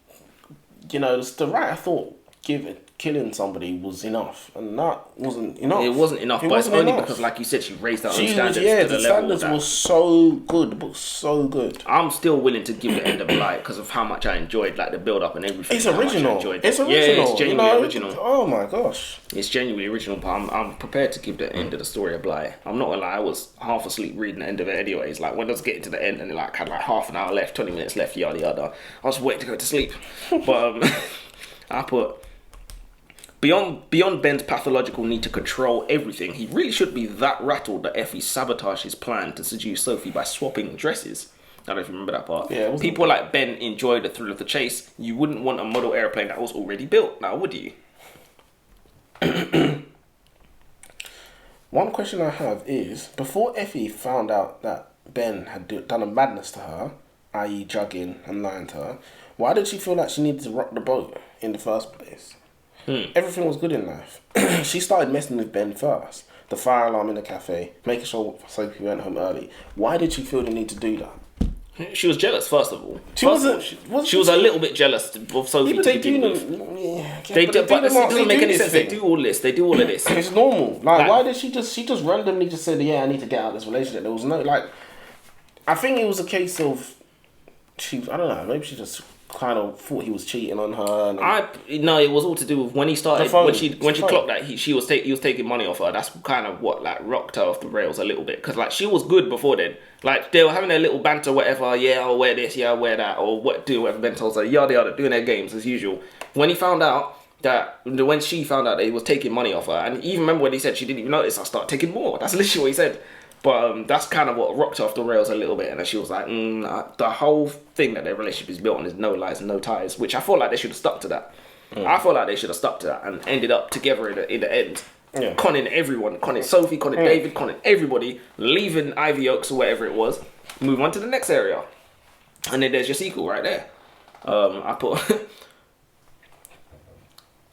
you know, the writer thought killing somebody was enough, and that wasn't enough. It wasn't enough, but it's only because, like you said, she raised her own standards to the level the standards were so good. The book's so good. I'm still willing to give the end of Light because of how much I enjoyed, like, the build up and everything. It's original. It's original. Yeah, it's genuinely original. Oh my gosh. It's genuinely original, but I'm prepared to give the end of the story of Light. I'm not gonna lie, I was half asleep reading the end of it anyways. Like, when I was getting to the end and it like had like half an hour left, 20 minutes left, yada yada, I was waiting to go to sleep. But I put Beyond Ben's pathological need to control everything, he really should be that rattled that Effie sabotaged his plan to seduce Sophie by swapping dresses. I don't know if you remember that part. Yeah, people like Ben enjoy the thrill of the chase. You wouldn't want a model airplane that was already built, now would you? One question I have is, before Effie found out that Ben had done a madness to her, i.e. drugging and lying to her, why did she feel like she needed to rock the boat in the first place? Everything was good in life. She started messing with Ben first. The fire alarm in the cafe, making sure Sophie went home early. Why did she feel the need to do that? She was jealous, first of all. She was a little bit jealous of Sophie to begin with. It doesn't make any sense. They do all this. They do all of this. It's normal. Like, why did she just randomly just said, yeah, I need to get out of this relationship? There was no, like, I think it was a case of, I don't know, maybe she just kind of thought he was cheating on her. No, it was all to do with when he started, when she clocked that he was taking money off her. That's kind of what, like, rocked her off the rails a little bit, because, like, she was good before then. Like, they were having their little banter, whatever. Yeah, I'll wear this. Yeah, I'll wear that. Or do whatever Ben tells her. Yada yada, doing their games as usual. When she found out that he was taking money off her, and even remember when he said she didn't even notice, I started taking more. That's literally what he said. But that's kind of what rocked her off the rails a little bit, and then she was like, the whole thing that their relationship is built on is no lies and no ties, which I feel like they should have stuck to that. I feel like they should have stuck to that and ended up together in the end. Yeah. Conning everyone, conning Sophie, conning David, conning everybody, leaving Ivy Oaks or whatever it was, move on to the next area. And then there's your sequel right there.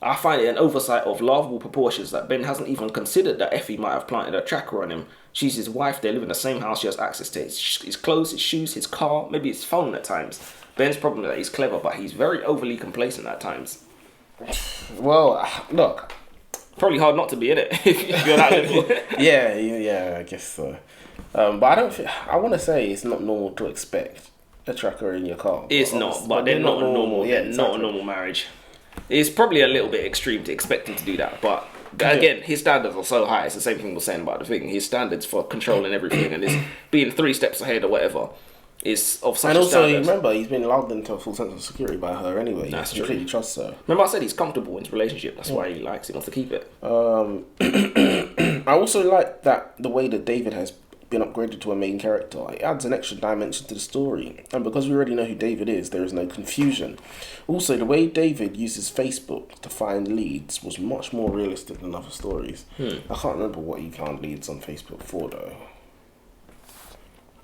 I find it an oversight of laughable proportions that Ben hasn't even considered that Effie might have planted a tracker on him. She's his wife, they live in the same house, she has access to his clothes, his shoes, his car, maybe his phone at times. Ben's problem is that he's clever, but he's very overly complacent at times. Well, look. Probably hard not to be in it if you're that little. yeah, I guess so. But I want to say it's not normal to expect a tracker in your car. It's not, but they're not normal. Yeah, exactly. Not a normal marriage. It's probably a little bit extreme to expect him to do that, but again, his standards are so high. It's the same thing we're saying about the thing. His standards for controlling everything and his being 3 steps ahead or whatever is of such a standard. And also, remember, he's been lulled into a full sense of security by her anyway. That's he completely trusts her. Remember I said he's comfortable in his relationship. That's why he likes it, wants to keep it. I also like that the way that David has been upgraded to a main character. It adds an extra dimension to the story, and because we already know who David is, there is no confusion. Also, the way David uses Facebook to find leads was much more realistic than other stories. I can't remember what he found leads on Facebook for though.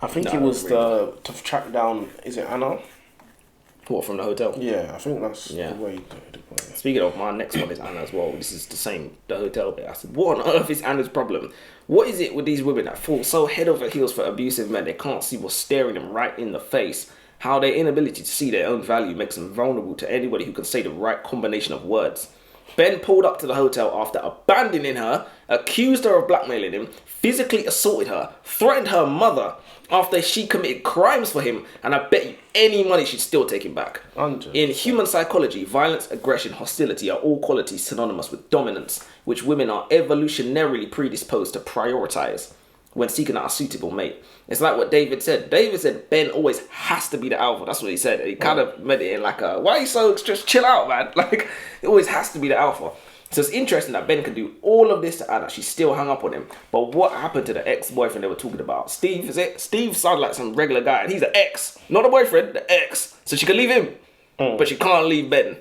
I think it was to track down, is it Anna? What, from the hotel? Yeah, I think that's the way he did it. Speaking of, my next one is Anna as well. This is the same, the hotel bit. I said, what on earth is Anna's problem? What is it with these women that fall so head over heels for abusive men they can't see what's staring them right in the face? How their inability to see their own value makes them vulnerable to anybody who can say the right combination of words. Ben pulled up to the hotel after abandoning her, accused her of blackmailing him, physically assaulted her, threatened her mother after she committed crimes for him, and I bet you any money she'd still take him back. 100%. In human psychology, violence, aggression, hostility are all qualities synonymous with dominance, which women are evolutionarily predisposed to prioritize when seeking out a suitable mate. It's like what David said. David said Ben always has to be the alpha. That's what he said. He kind of made it in like a, why are you so, just chill out, man? Like, it always has to be the alpha. So it's interesting that Ben can do all of this to Anna. She still hung up on him. But what happened to the ex-boyfriend they were talking about? Steve, is it? Steve sounded like some regular guy, and he's the ex. Not a boyfriend, the ex. So she can leave him, but she can't leave Ben.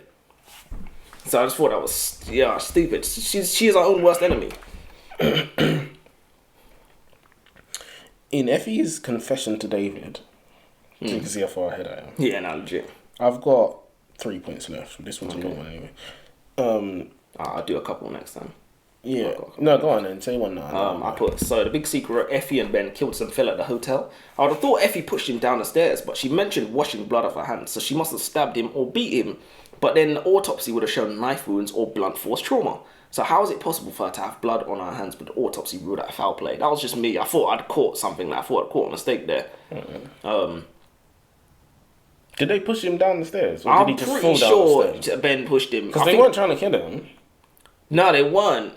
So I just thought that was, stupid. She's her own worst enemy. In Effie's confession to David, so you can see how far ahead I am. Yeah, no, legit. I've got 3 points left. This one's a long one anyway. I'll do a couple next time. Yeah. No, go on then. Say one now. I put, so the big secret, Effie and Ben killed some fella at the hotel. I would have thought Effie pushed him down the stairs, but she mentioned washing blood off her hands, so she must have stabbed him or beat him. But then the autopsy would have shown knife wounds or blunt force trauma. So how is it possible for her to have blood on her hands, but the autopsy ruled out foul play? That was just me. I thought I'd caught something. I thought I'd caught a mistake there. Did they push him down the stairs, or I'm did he just pretty fall down sure the stairs? Ben pushed him. Because they weren't trying to kill him. No, they weren't.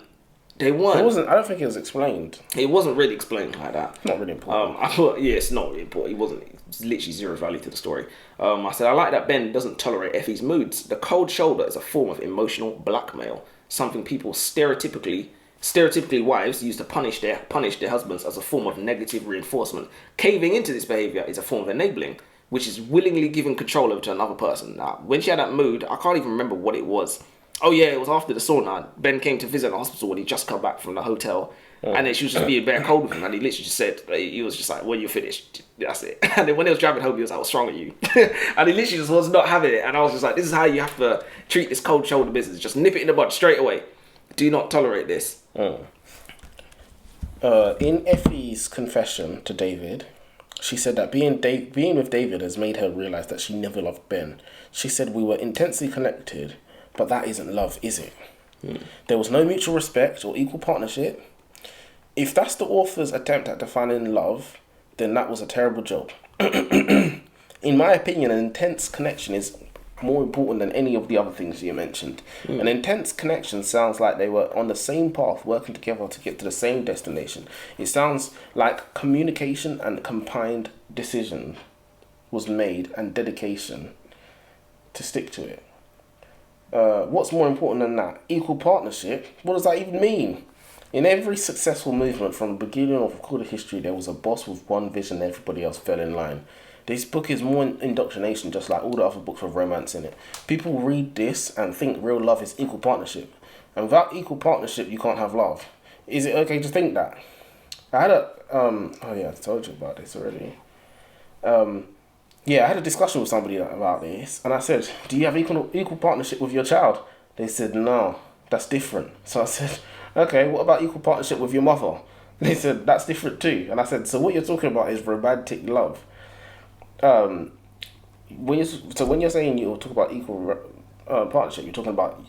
They weren't. It wasn't. I don't think it was explained. It wasn't really explained like that. Not really important. I thought, yeah, it's not really important. It wasn't. It's literally zero value to the story. I said I like that Ben doesn't tolerate Effie's moods. The cold shoulder is a form of emotional blackmail, something people stereotypically wives use to punish their husbands as a form of negative reinforcement. Caving into this behavior is a form of enabling, which is willingly giving control over to another person. Now, when she had that mood, I can't even remember what it was. Oh yeah, it was after the sauna. Ben came to visit the hospital when he just come back from the hotel. And then she was just being very cold with him. And he literally just said, he was just like, when you're finished, that's it. And then when he was driving home, he was like, what's wrong with you? And he literally just was not having it. And I was just like, this is how you have to treat this cold shoulder business. Just nip it in the bud straight away. Do not tolerate this. In Effie's confession to David, she said that being with David has made her realise that she never loved Ben. She said, we were intensely connected, but that isn't love, is it? There was no mutual respect or equal partnership. If that's the author's attempt at defining love, then that was a terrible job. In my opinion, an intense connection is more important than any of the other things you mentioned. An intense connection sounds like they were on the same path, working together to get to the same destination. It sounds like communication and combined decision was made and dedication to stick to it. What's more important than that? Equal partnership? What does that even mean? In every successful movement from the beginning of recorded history, there was a boss with one vision and everybody else fell in line. This book is more indoctrination, just like all the other books with romance in it. People read this and think real love is equal partnership. And without equal partnership, you can't have love. Is it okay to think that? I had a... I told you about this already. I had a discussion with somebody about this, and I said, do you have equal partnership with your child? They said, no, that's different. So I said, okay, what about equal partnership with your mother? They said, that's different too. And I said, so what you're talking about is romantic love. When you're saying you talk about equal partnership, you're talking about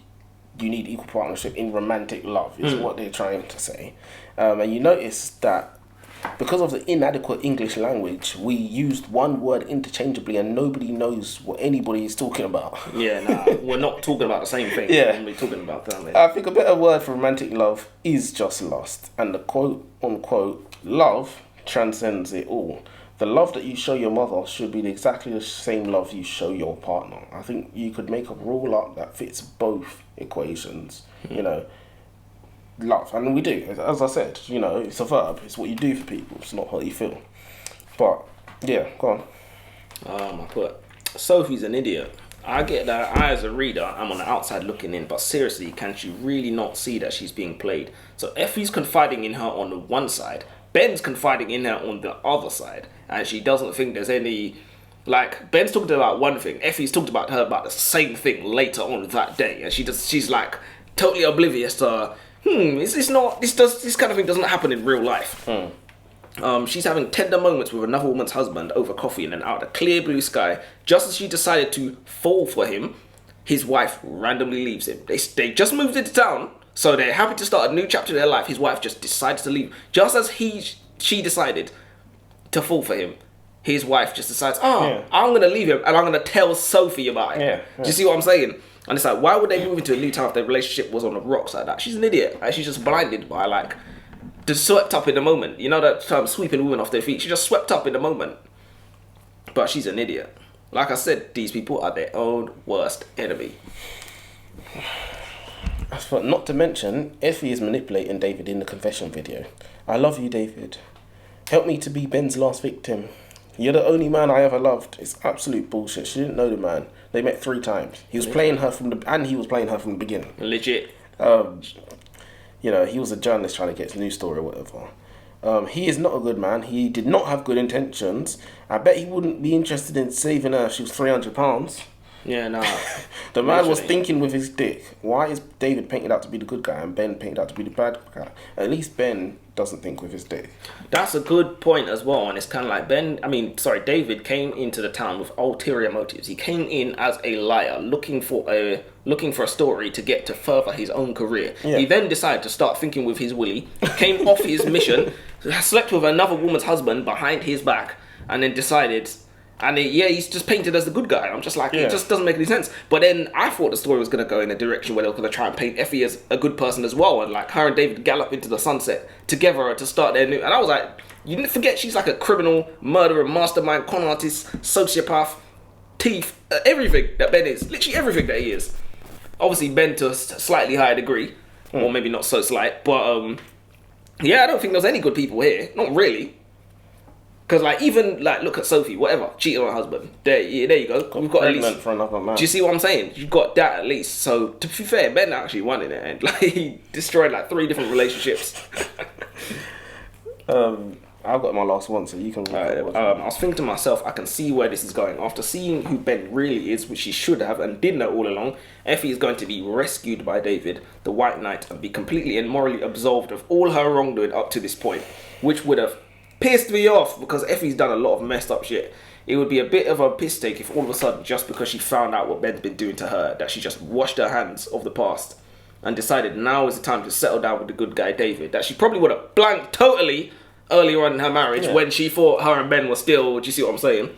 you need equal partnership in romantic love, is what they're trying to say. And you notice that because of the inadequate English language, we used one word interchangeably and nobody knows what anybody is talking about. We're not talking about the same thing. We're talking about that. I think a better word for romantic love is just lust. And the quote-unquote love transcends it all. The love that you show your mother should be exactly the same love you show your partner. I think you could make a rule up that fits both equations, love. And we do, as I said, it's a verb. It's what you do for people. It's not how you feel. But, yeah, go on. I put, Sophie's an idiot. I get that I, as a reader, I'm on the outside looking in, but seriously, can she really not see that she's being played? So Effie's confiding in her on the one side, Ben's confiding in her on the other side, and she doesn't think there's any... Like, Ben's talking about one thing, Effie's talked about her about the same thing later on that day, and she's like totally oblivious to, this kind of thing doesn't happen in real life. She's having tender moments with another woman's husband over coffee, and then out of the clear blue sky, just as she decided to fall for him, his wife randomly leaves him. They just moved into town, so they're happy to start a new chapter in their life. His wife just decides to leave. Just as she decided to fall for him, his wife just decides, I'm going to leave him and I'm going to tell Sophie about it. Do you see what I'm saying? And it's like, why would they move into a new town if their relationship was on the rocks like that? She's an idiot. And she's just blinded by, just swept up in the moment. You know that term, sweeping women off their feet? She just swept up in the moment. But she's an idiot. Like I said, these people are their own worst enemy. But not to mention, Effie is manipulating David in the confession video. I love you, David. Help me to be Ben's last victim. You're the only man I ever loved. It's absolute bullshit. She didn't know the man. They met 3 times. He was playing her from the beginning. Legit. He was a journalist trying to get his news story or whatever. He is not a good man. He did not have good intentions. I bet he wouldn't be interested in saving her if she was £300. Yeah, nah. The man was Literally. thinking with his dick. Why is David painted out to be the good guy and Ben painted out to be the bad guy? At least Ben doesn't think with his dick. That's a good point as well, and it's kind of like David came into the town with ulterior motives. He came in as a liar, looking for a story to get to further his own career. Yeah. He then decided to start thinking with his willy, came off his mission, slept with another woman's husband behind his back, and then decided. And he's just painted as the good guy. I'm just like, it just doesn't make any sense. But then I thought the story was going to go in a direction where they were going to try and paint Effie as a good person as well. And like her and David gallop into the sunset together to start their new... And I was like, you didn't forget she's like a criminal, murderer, mastermind, con artist, sociopath, thief, everything that Ben is. Literally everything that he is. Obviously Ben to a slightly higher degree. Or maybe not so slight. But I don't think there's any good people here. Not really. Because, like, even, like, look at Sophie, whatever, cheating on her husband. There you go. We've got at least... for another man. Do you see what I'm saying? You've got that at least. So, to be fair, Ben actually won in it. And, like, he destroyed, like, 3 different relationships. I've got my last one, so you can... I was thinking to myself, I can see where this is going. After seeing who Ben really is, which she should have and did know all along, Effie is going to be rescued by David, the White Knight, and be completely and morally absolved of all her wrongdoing up to this point, which would have pissed me off because Effie's done a lot of messed up shit. It would be a bit of a piss take if all of a sudden, just because she found out what Ben's been doing to her, that she just washed her hands of the past and decided now is the time to settle down with the good guy David, that she probably would have blanked totally earlier on in her marriage when she thought her and Ben were still... Do you see what I'm saying?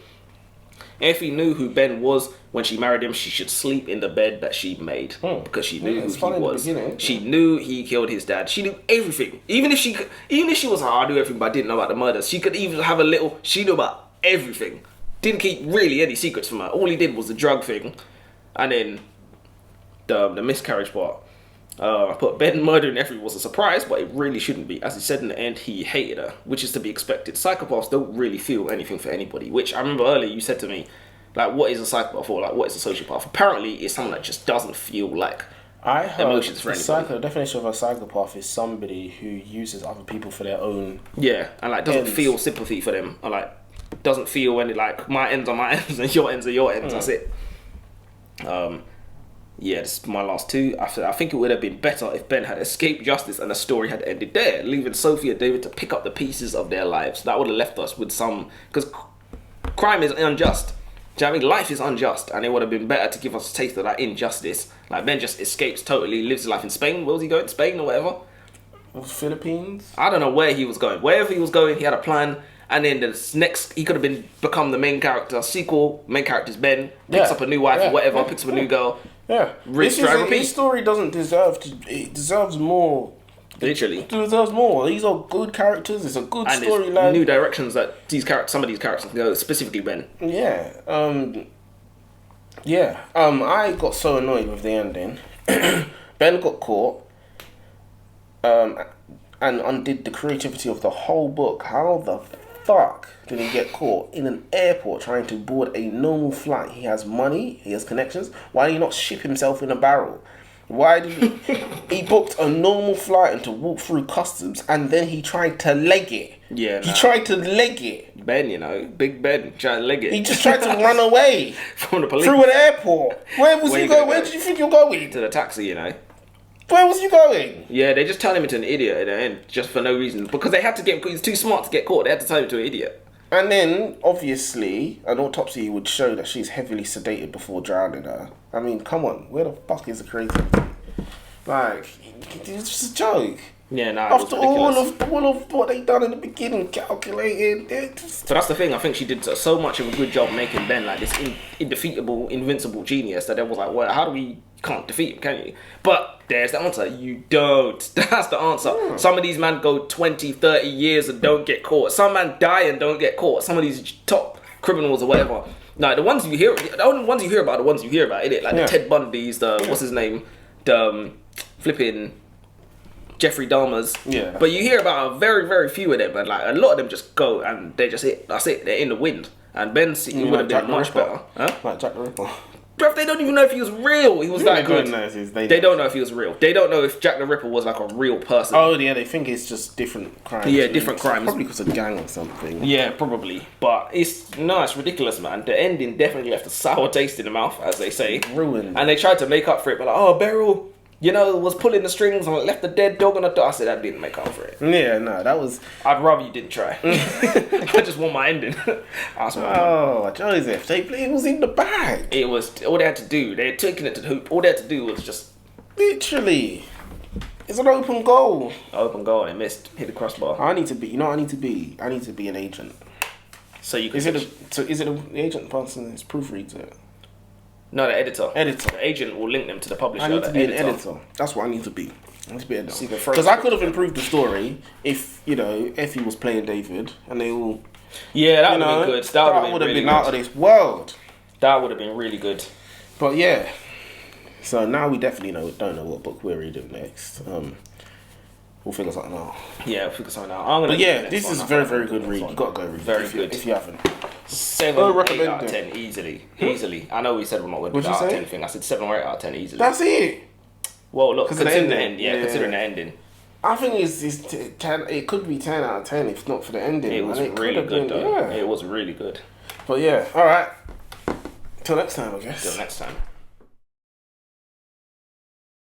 Effie knew who Ben was when she married him. She should sleep in the bed that she made because she knew who he was. She knew he killed his dad. She knew everything. Even if she was like, I knew everything, but I didn't know about the murders. She could even have a little. She knew about everything. Didn't keep really any secrets from her. All he did was the drug thing, and then the miscarriage part. But Ben murdering Effie was a surprise, but it really shouldn't be. As he said in the end, he hated her, which is to be expected. Psychopaths don't really feel anything for anybody, which I remember earlier you said to me, like, what is a psychopath or like what is a sociopath? Apparently, it's someone that just doesn't feel like emotions for anybody. The definition of a psychopath is somebody who uses other people for their own... Yeah, and like doesn't feel sympathy for them, or like doesn't feel any like my ends are my ends and your ends are your ends. That's it. Yeah, this is my last 2. I think it would have been better if Ben had escaped justice and the story had ended there, leaving Sophie and David to pick up the pieces of their lives. That would have left us with some... Because crime is unjust. Do you know what I mean? Life is unjust, and it would have been better to give us a taste of that injustice. Like, Ben just escapes totally, lives his life in Spain. Where was he going? Spain or whatever? Philippines? I don't know where he was going. Wherever he was going, he had a plan. And then the next, he could have become the main character. Sequel, main character is Ben. Picks up a new wife or whatever. Picks up a new girl. Yeah. This story doesn't deserve to... It deserves more... Literally. It deserves more. These are good characters. It's a good storyline. New directions that some of these characters can go, specifically Ben. Yeah. I got so annoyed with the ending. Ben got caught. And undid the creativity of the whole book. How the fuck did he get caught in an airport trying to board a normal flight? He has money, he has connections. Why did he not ship himself in a barrel? Why did he booked a normal flight and to walk through customs, and then he tried to leg it? Yeah, he tried to leg it. Ben, Big Ben tried to leg it. He just tried to run away from the police through an airport. Where was you going? Where did you think you're going? To the taxi, Where was you going? Yeah, they just turned him into an idiot at the end, just for no reason. Because they had to get... He's too smart to get caught. They had to turn him into an idiot. And then, obviously, an autopsy would show that she's heavily sedated before drowning her. I mean, come on. Where the fuck is the creativity? Like, it's just a joke. Yeah, after all of what they done in the beginning, calculated. So that's the thing. I think she did so much of a good job making Ben like this indefeatable, invincible genius that everyone was like, well, how do we... You can't defeat him, can you? But there's the answer. You don't. That's the answer. Some of these men go 20, 30 years and don't get caught. Some men die and don't get caught. Some of these top criminals or whatever. No, the ones you hear about are the ones you hear about, innit? Like the Ted Bundys, what's his name? The flipping Jeffrey Dahmers. Yeah. But you hear about very, very few of them, and like a lot of them just go and they just hit. That's it. They're in the wind. And Ben would have been much better. Huh? Like Jack the Ripper. Bruv, they don't even know if he was real. He was that good. They don't know if he was real. They don't know if Jack the Ripper was like a real person. Oh yeah, they think it's just different crimes. Yeah, different crimes. Probably because of gang or something. Yeah, probably. But it's ridiculous, man. The ending definitely left a sour taste in the mouth, as they say. Ruined. And they tried to make up for it, but like, oh, Beryl, you know, was pulling the strings and left the dead dog on the door. I said that didn't make up for it. Yeah, no, that was. I'd rather you didn't try. I just want my ending. Joseph, it was in the bag. It was all they had to do. They had taken it to the hoop. All they had to do was just literally. It's an open goal. Open goal. They missed. Hit the crossbar. I need to be. You know what I need to be? I need to be an agent. So you can. Is it the agent person who's proofreads it? No, the editor. Editor. The agent will link them to the publisher. I need to be an editor. That's what I need to be. I need to be an editor. Because I could have improved the story if, you know, Effie was playing David and they all... Yeah, that would have been good. That would have been out of this world. That would have been really good. But yeah. So now we definitely don't know what book we're reading next. We'll figure something out. Yeah, we'll figure something out. But yeah, this is a very, very good read. You got to go read it. Very good. If you haven't. 7 or 8 out of 10 easily. I know we said we're not going to do the out of 10 thing. I said 7 or 8 out of 10 easily. That's it. Well, look, considering the end. Yeah, considering the ending. I think it's 10. It could be 10 out of 10 if not for the ending. It was really good, though. Yeah. It was really good. But yeah, all right. Till next time, I guess. Till next time.